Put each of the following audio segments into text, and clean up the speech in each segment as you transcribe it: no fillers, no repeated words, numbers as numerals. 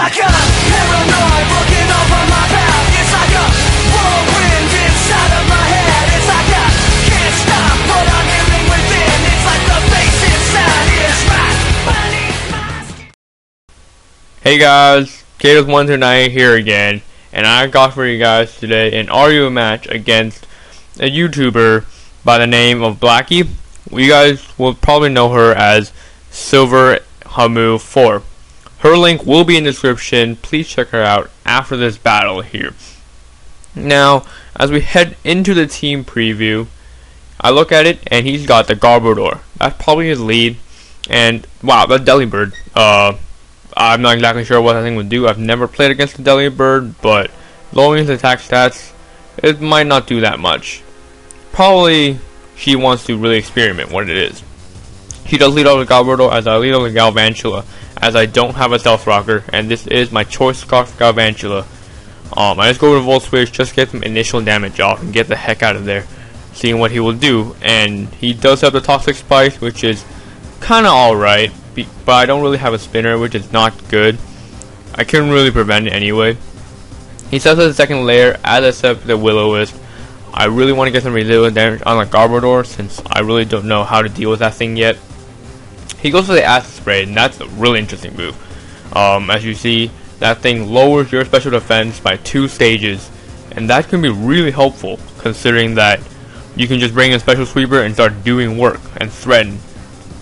like a paranoid looking over my path. It's like a whirlwind inside of my head. It's like I can't stop what I'm hearing within. It's like the bass inside is right beneath my skin. Hey guys, KDUBZ here again, and I got for you guys today an RU match against a YouTuber by the name of Blackie. You guys will probably know her as Silverhamu4. Her link will be in the description. Please check her out after this battle here. Now, as we head into the team preview, I look at it and he's got the Garbodor. That's probably his lead. And wow, that Delibird. I'm not exactly sure what that thing would do. I've never played against the Delibird, but lowering his attack stats, it might not do that much. Probably she wants to really experiment what it is. She does lead out with Garbodor as I lead out with Galvantula, as I don't have a Stealth Rocker, and this is my choice scarf for Galvantula. I just go with a Volt Switch, just get some initial damage off and get the heck out of there, seeing what he will do. And he does have the Toxic Spike, which is kinda alright, but I don't really have a spinner, which is not good. I couldn't really prevent it anyway. He sets up the second layer, as I set the Will-O-Wisp. I really want to get some residual damage on the Garbodor, since I really don't know how to deal with that thing yet. He goes for the Acid Spray, and that's a really interesting move. As you see, that thing lowers your special defense by 2 stages, and that can be really helpful, considering that you can just bring in Special Sweeper and start doing work and threaten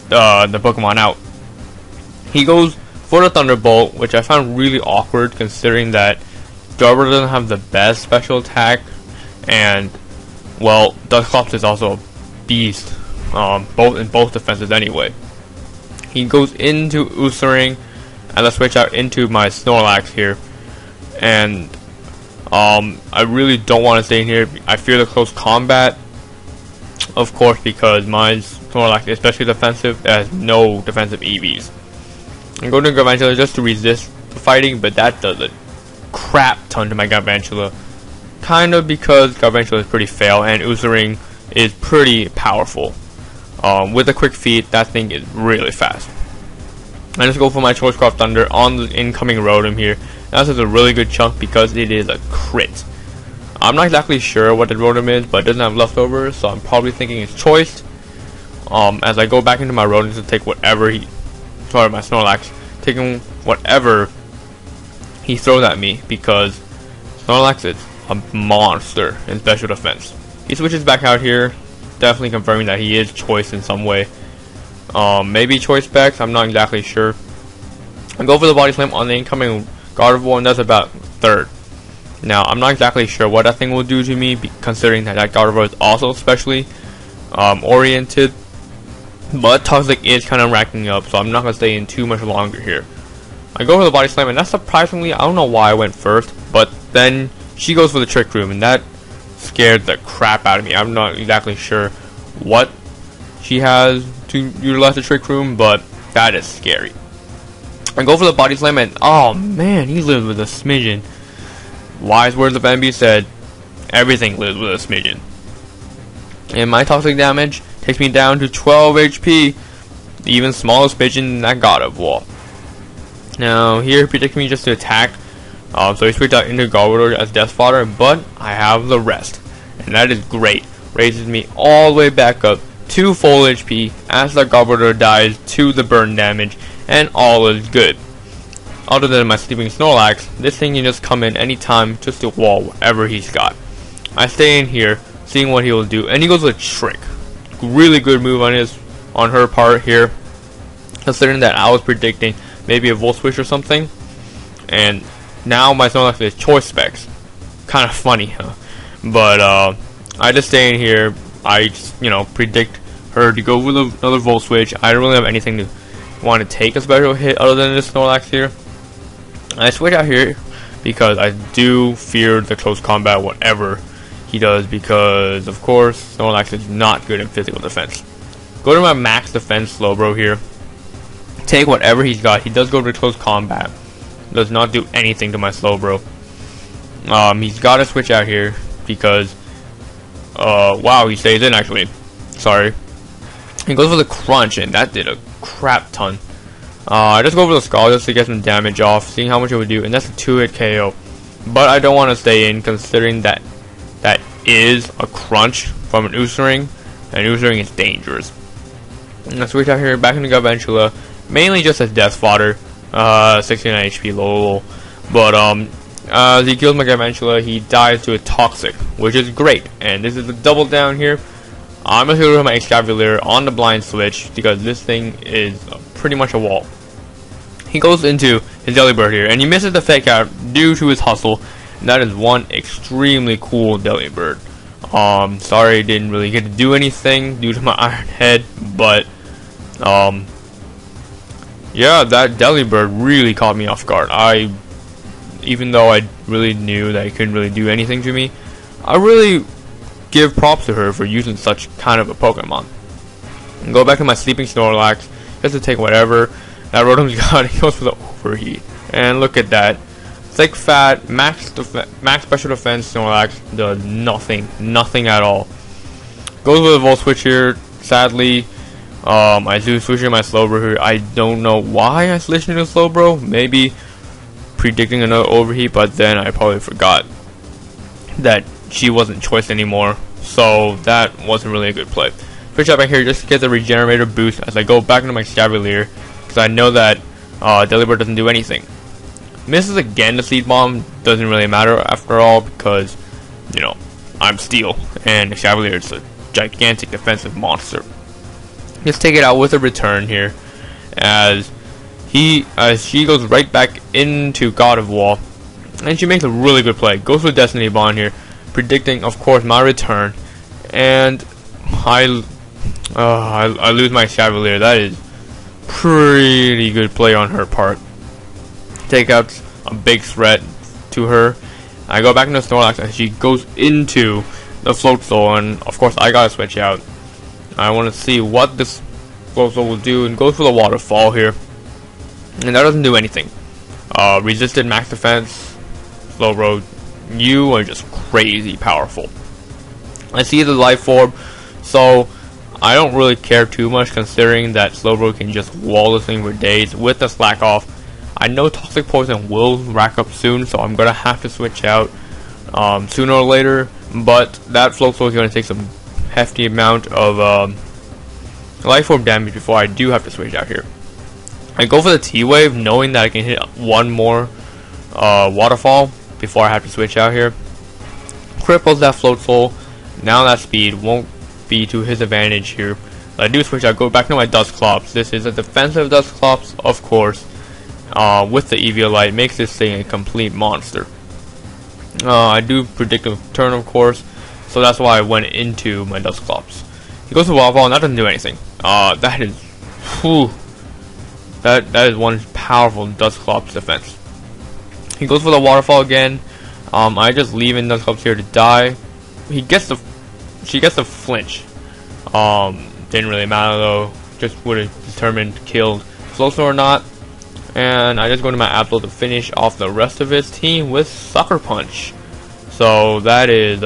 the Pokemon out. He goes for the Thunderbolt, which I found really awkward, considering that Garbodor doesn't have the best special attack, and well, Dusclops is also a beast, in both defenses anyway. He goes into Ursaring, and I switch out into my Snorlax here, and I really don't want to stay in here. I fear the close combat, of course, because my Snorlax is especially defensive. It has no defensive EVs. I'm going to Galvantula just to resist the fighting, but that does a crap ton to my Galvantula. Kind of because Galvantula is pretty fail and Ursaring is pretty powerful. With a quick feet, that thing is really fast. I just go for my Choice Scarf Thunder on the incoming Rotom here. That's a really good chunk because it is a crit. I'm not exactly sure what the Rotom is, but it doesn't have leftovers, so I'm probably thinking it's Choice. As I go back into my Rotom to take whatever my Snorlax, taking whatever he throws at me, because Snorlax is a monster in special defense. He switches back out here, definitely confirming that he is Choice in some way. Maybe Choice Specs, I'm not exactly sure. I go for the Body Slam on the incoming Gardevoir, and that's about third. Now, I'm not exactly sure what that thing will do to me, considering that Gardevoir is also specially oriented. But Toxic is kind of racking up, so I'm not going to stay in too much longer here. I go for the Body Slam, and that's surprisingly, I don't know why I went first, but then she goes for the Trick Room, and that scared the crap out of me. I'm not exactly sure what she has to utilize the Trick Room, but that is scary. I go for the Body Slam, and oh man, he lives with a smidgen. Wise words of MB said, everything lives with a smidgen. And my toxic damage takes me down to 12 HP, even smaller smidgen than that Gardevoir. Now here he predicts me just to attack, so he switched out into Garbodor as Death Fodder, but I have the rest, and that is great. Raises me all the way back up to full HP as the Garbodor dies to the burn damage, and all is good. Other than my sleeping Snorlax, this thing can just come in anytime just to wall whatever he's got. I stay in here, seeing what he will do, and he goes with a Trick. Really good move on her part here, considering that I was predicting maybe a Volt Switch or something, and now my Snorlax is Choice Specs. Kind of funny, huh? But I just stay in here. I just, predict her to go with another Volt Switch. I don't really have anything to want to take a special hit other than this Snorlax here. I switch out here because I do fear the close combat, whatever he does, because of course Snorlax is not good in physical defense. Go to my max defense Slowbro here. Take whatever he's got. He does go to close combat. Does not do anything to my Slowbro. He's got to switch out here because wow, he stays in actually. Sorry. He goes for the Crunch, and that did a crap ton. I just go for the skull just to get some damage off, seeing how much it would do, and that's a 2-hit KO. But I don't want to stay in, considering that that is a crunch from an Usering, and Usering is dangerous. Let's switch out here back into Garvantula, mainly just as death fodder, 69 HP low. But as he kills my Garvantula, he dies to a Toxic, which is great. And this is a double down here. I'm gonna heal my Excavalier on the blind switch because this thing is pretty much a wall. He goes into his Delibird here, and he misses the fake out due to his hustle. And that is one extremely cool Delibird. Sorry, didn't really get to do anything due to my Iron Head, but yeah, that Delibird really caught me off guard. Even though I really knew that he couldn't really do anything to me, I really give props to her for using such kind of a Pokemon. And go back to my Sleeping Snorlax just to take whatever that Rotom's got. He goes for the Overheat, and look at that. Thick fat, max special defense Snorlax does nothing at all. Goes with a Volt Switch here. Sadly, I do switch in my Slowbro here. I don't know why I switched into Slowbro. Maybe predicting another Overheat, but then I probably forgot that she wasn't choice anymore. So that wasn't really a good play. Switch up back here just to get the Regenerator boost as I go back into my Cavalier, because I know that Delibird doesn't do anything. Misses again the Seed Bomb, doesn't really matter after all, because, you know, I'm Steel, and the Cavalier is a gigantic defensive monster. Just take it out with a return here, as she goes right back into God of War, and she makes a really good play. Goes for Destiny Bond here, predicting, of course, my return, and I lose my Cavalier. That is pretty good play on her part. Take out a big threat to her. I go back into Snorlax and she goes into the Float Soul, and of course I gotta switch out. I want to see what this Float Soul will do, and goes for the Waterfall here, and that doesn't do anything. Resisted max defense, Slowbro, you are just crazy powerful. I see the Life Orb, so I don't really care too much, considering that Slowbro can just wall this thing for days with the Slack Off. I know Toxic Poison will rack up soon, so I'm gonna have to switch out sooner or later. But that Float Soul is gonna take some hefty amount of Life Orb damage before I do have to switch out here. I go for the T-Wave, knowing that I can hit one more Waterfall before I have to switch out here. Cripples that Float Soul. Now that speed won't be to his advantage here. But I do switch out, go back to my Dusclops. This is a defensive Dusclops, of course. With the Eviolite, makes this thing a complete monster. I do predict a turn, of course, so that's why I went into my Dusclops. He goes to Waterfall, and that doesn't do anything. That is, whew, that is one powerful Dusclops defense. He goes for the Waterfall again. I just leave in Dusclops here to die. She gets the flinch. Didn't really matter though. Just would have determined killed Floatzel or not. And I just go to my Absol to finish off the rest of his team with Sucker Punch. So that is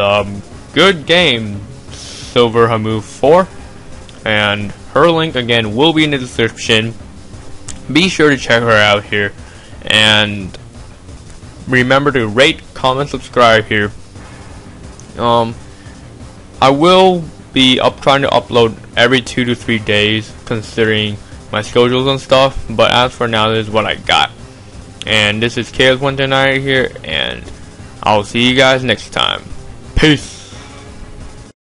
good game, Silverhamu4. And her link again will be in the description. Be sure to check her out here. And remember to rate, comment, subscribe here. I will be trying to upload every 2 to 3 days, considering my schedules and stuff, but as for now, this is what I got. And this is KDUBZ1 here, and I'll see you guys next time. Peace.